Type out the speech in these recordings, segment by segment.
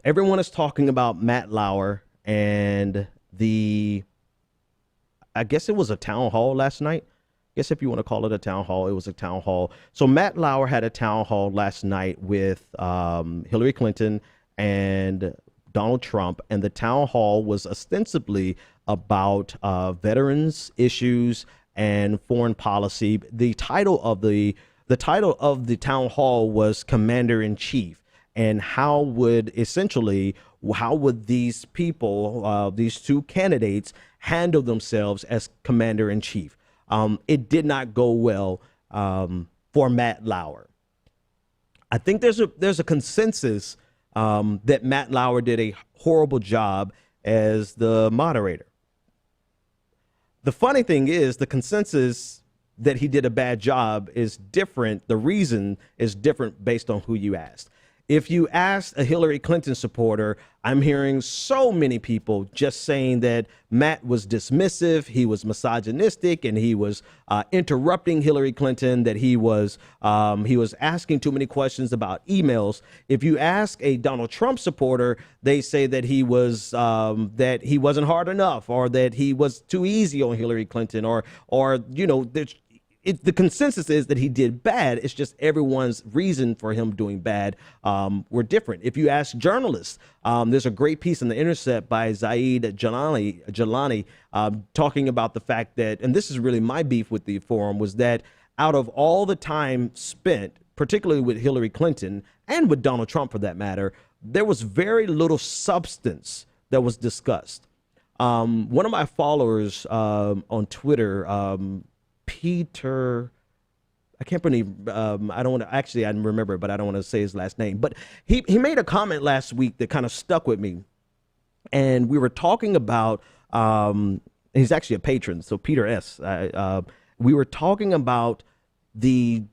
everyone is talking about Matt Lauer and I guess it was a town hall last night. I guess if you want to call it a town hall, it was a town hall. So Matt Lauer had a town hall last night with Hillary Clinton and Donald Trump, and the town hall was ostensibly about veterans issues and foreign policy. The title of the town hall was Commander in Chief, and how would these people, these two candidates, handle themselves as Commander in Chief? It did not go well for Matt Lauer. I think there's a consensus that Matt Lauer did a horrible job as the moderator. The funny thing is, the consensus that he did a bad job is different. The reason is different based on who you asked. If you asked a Hillary Clinton supporter, I'm hearing so many people just saying that Matt was dismissive, he was misogynistic, and he was interrupting Hillary Clinton, that he was asking too many questions about emails. If you ask a Donald Trump supporter, they say that he wasn't hard enough, or that he was too easy on Hillary Clinton, or the consensus is that he did bad. It's just everyone's reason for him doing bad were different. If you ask journalists, there's a great piece in The Intercept by Zaid Jalani talking about the fact that, and this is really my beef with the forum, was that out of all the time spent, particularly with Hillary Clinton and with Donald Trump for that matter, there was very little substance that was discussed. One of my followers on Twitter, Peter, I can't believe, I don't want to, actually I remember it, but I don't want to say his last name, but he made a comment last week that kind of stuck with me. And we were talking about, he's actually a patron, so Peter S. We were talking about the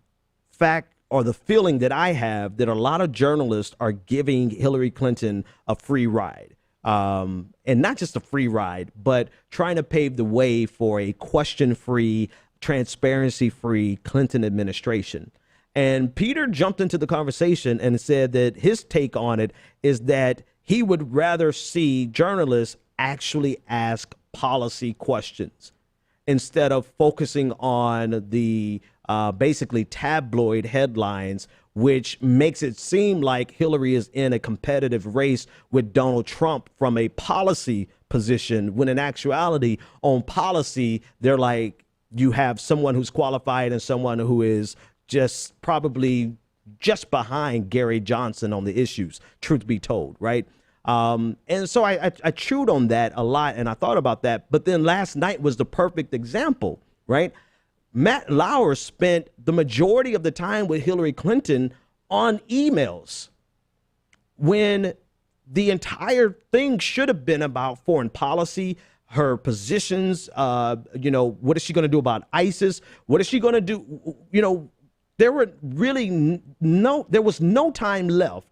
fact, or the feeling that I have, that a lot of journalists are giving Hillary Clinton a free ride. And not just a free ride, but trying to pave the way for a question-free, transparency-free Clinton administration. And Peter jumped into the conversation and said that his take on it is that he would rather see journalists actually ask policy questions instead of focusing on the basically tabloid headlines, which makes it seem like Hillary is in a competitive race with Donald Trump from a policy position, when in actuality, on policy, they're like, you have someone who's qualified and someone who is just probably just behind Gary Johnson on the issues, truth be told, right? And so I chewed on that a lot, and I thought about that. But then last night was the perfect example, right? Matt Lauer spent the majority of the time with Hillary Clinton on emails, when the entire thing should have been about foreign policy, her positions, what is she going to do about ISIS? What is she going to do? There was no time left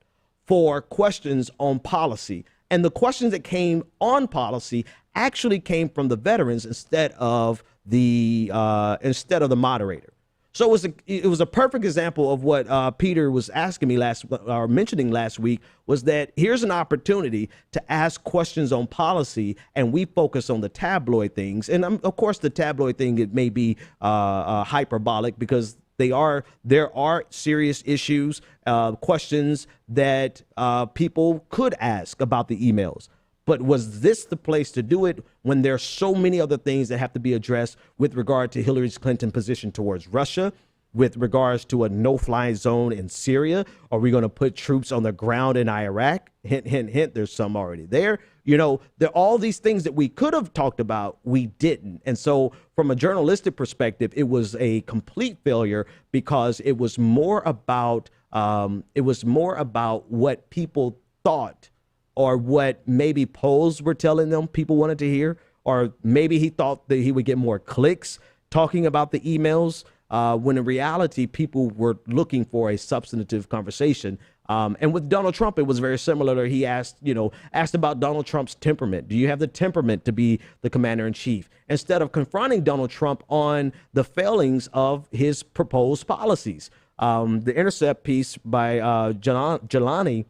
for questions on policy. And the questions that came on policy actually came from the veterans instead of the moderator. So it was a perfect example of what Peter was asking me mentioning last week, was that here's an opportunity to ask questions on policy, and we focus on the tabloid things. And of course, the tabloid thing, it may be hyperbolic, because there are serious issues, questions that people could ask about the emails. But was this the place to do it when there's so many other things that have to be addressed with regard to Hillary Clinton's position towards Russia, with regards to a no-fly zone in Syria? Are we going to put troops on the ground in Iraq? Hint, hint, hint, there's some already there. There are all these things that we could have talked about, we didn't. And so from a journalistic perspective, it was a complete failure, because it was more about what people thought, or what maybe polls were telling them people wanted to hear, or maybe he thought that he would get more clicks talking about the emails, when in reality, people were looking for a substantive conversation. And with Donald Trump, it was very similar. He asked about Donald Trump's temperament. Do you have the temperament to be the commander in chief? Instead of confronting Donald Trump on the failings of his proposed policies. The Intercept piece by Jelani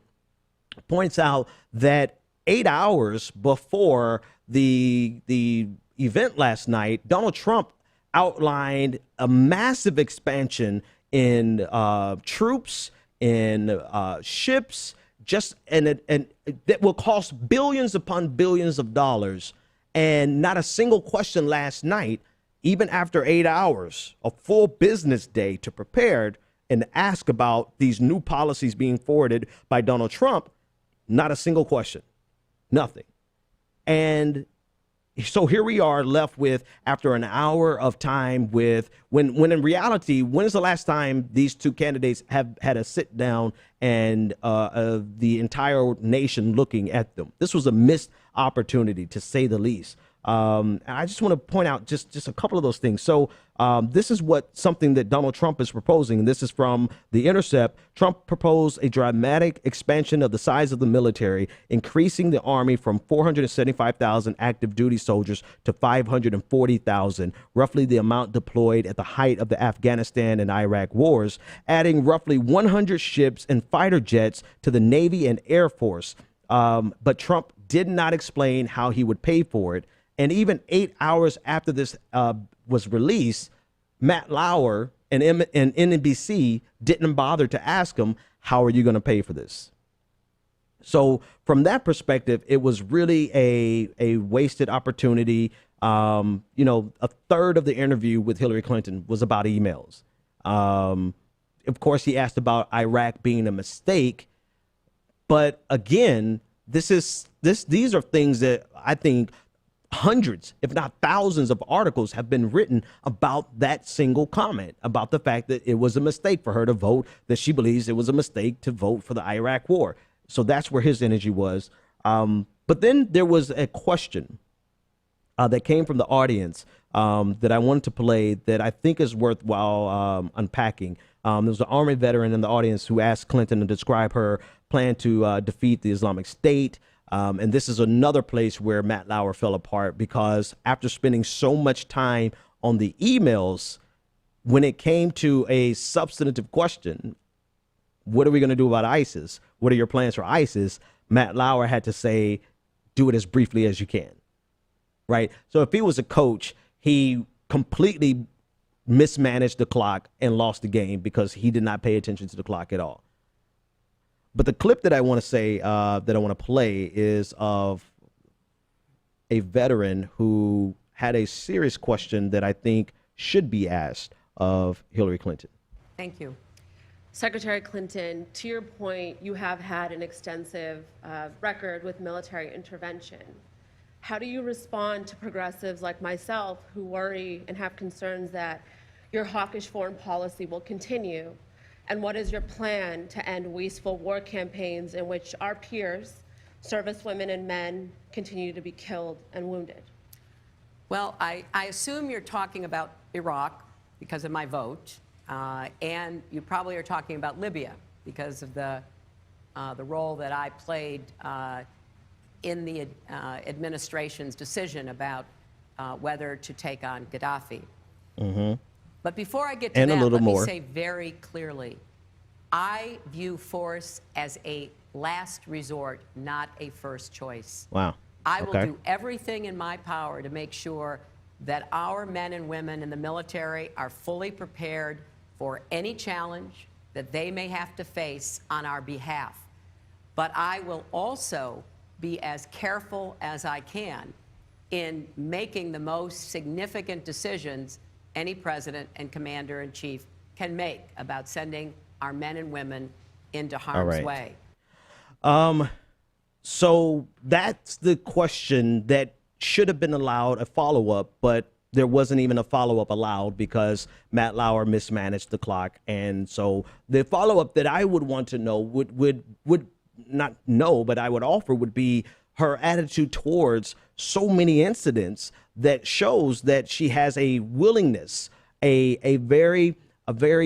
points out that 8 hours before the event last night, Donald Trump outlined a massive expansion in troops, in ships, and that will cost billions upon billions of dollars. And not a single question last night, even after 8 hours, a full business day to prepare and ask about these new policies being forwarded by Donald Trump, not a single question, nothing. And so here we are left with, after an hour of time, with when in reality, when is the last time these two candidates have had a sit down and the entire nation looking at them? This was a missed opportunity, to say the least. And I just want to point out just a couple of those things. So this is something that Donald Trump is proposing. This is from The Intercept. Trump proposed a dramatic expansion of the size of the military, increasing the army from 475,000 active duty soldiers to 540,000, roughly the amount deployed at the height of the Afghanistan and Iraq wars, adding roughly 100 ships and fighter jets to the Navy and Air Force. But Trump did not explain how he would pay for it. And even 8 hours after this was released, Matt Lauer and NBC didn't bother to ask him, how are you going to pay for this? So from that perspective, it was really a wasted opportunity. You know, a third of the interview with Hillary Clinton was about emails. Of course, he asked about Iraq being a mistake. But again, these are things that I think hundreds, if not thousands, of articles have been written about that single comment, about the fact that it was a mistake for her to vote, that she believes it was a mistake to vote for the Iraq war. So that's where his energy was. But then there was a question that came from the audience that I wanted to play that I think is worthwhile unpacking. There was an Army veteran in the audience who asked Clinton to describe her plan to defeat the Islamic State. And this is another place where Matt Lauer fell apart, because after spending so much time on the emails, when it came to a substantive question, what are we going to do about ISIS? What are your plans for ISIS? Matt Lauer had to say, do it as briefly as you can. Right. So if he was a coach, he completely mismanaged the clock and lost the game because he did not pay attention to the clock at all. But the clip that I want to say, that I want to play, is of a veteran who had a serious question that I think should be asked of Hillary Clinton. Thank you. Secretary Clinton, to your point, you have had an extensive record with military intervention. How do you respond to progressives like myself who worry and have concerns that your hawkish foreign policy will continue? And what is your plan to end wasteful war campaigns in which our peers, service women and men, continue to be killed and wounded? Well, I assume you're talking about Iraq because of my vote, and you probably are talking about Libya because of the role that I played in the administration's decision about whether to take on Gaddafi. Mm-hmm. But before I get to that, let me say very clearly, I view force as a last resort, not a first choice. Wow. I will do everything in my power to make sure that our men and women in the military are fully prepared for any challenge that they may have to face on our behalf. But I will also be as careful as I can in making the most significant decisions any president and commander-in-chief can make about sending our men and women into harm's way. So that's the question that should have been allowed a follow-up, but there wasn't even a follow-up allowed because Matt Lauer mismanaged the clock. And so the follow-up that I would want to know would not know, but I would offer would be her attitude towards so many incidents that shows that she has a willingness, a very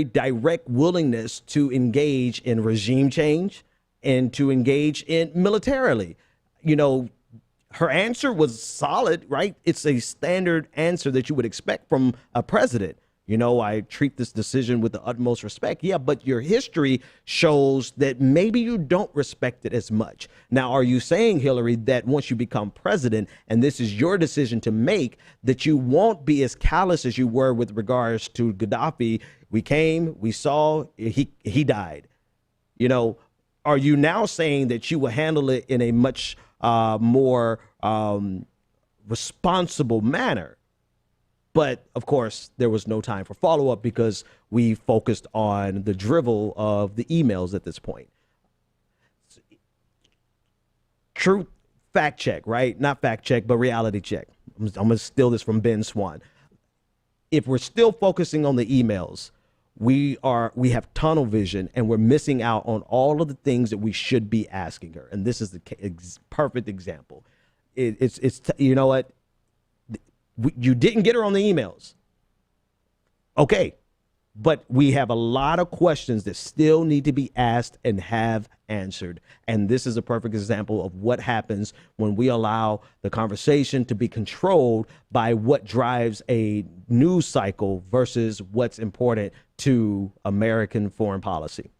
direct willingness to engage in regime change and to engage in militarily. You know, her answer was solid, right? It's a standard answer that you would expect from a president. You know, I treat this decision with the utmost respect. Yeah, but your history shows that maybe you don't respect it as much. Now, are you saying, Hillary, that once you become president and this is your decision to make, that you won't be as callous as you were with regards to Gaddafi? We came, we saw, he died. You know, are you now saying that you will handle it in a much more responsible manner? But of course, there was no time for follow up because we focused on the drivel of the emails at this point. Truth fact check, right? Not fact check, but reality check. I'm going to steal this from Ben Swan. If we're still focusing on the emails, we have tunnel vision and we're missing out on all of the things that we should be asking her. And this is the perfect example. It's you know what? You didn't get her on the emails. Okay. But we have a lot of questions that still need to be asked and have answered. And this is a perfect example of what happens when we allow the conversation to be controlled by what drives a news cycle versus what's important to American foreign policy.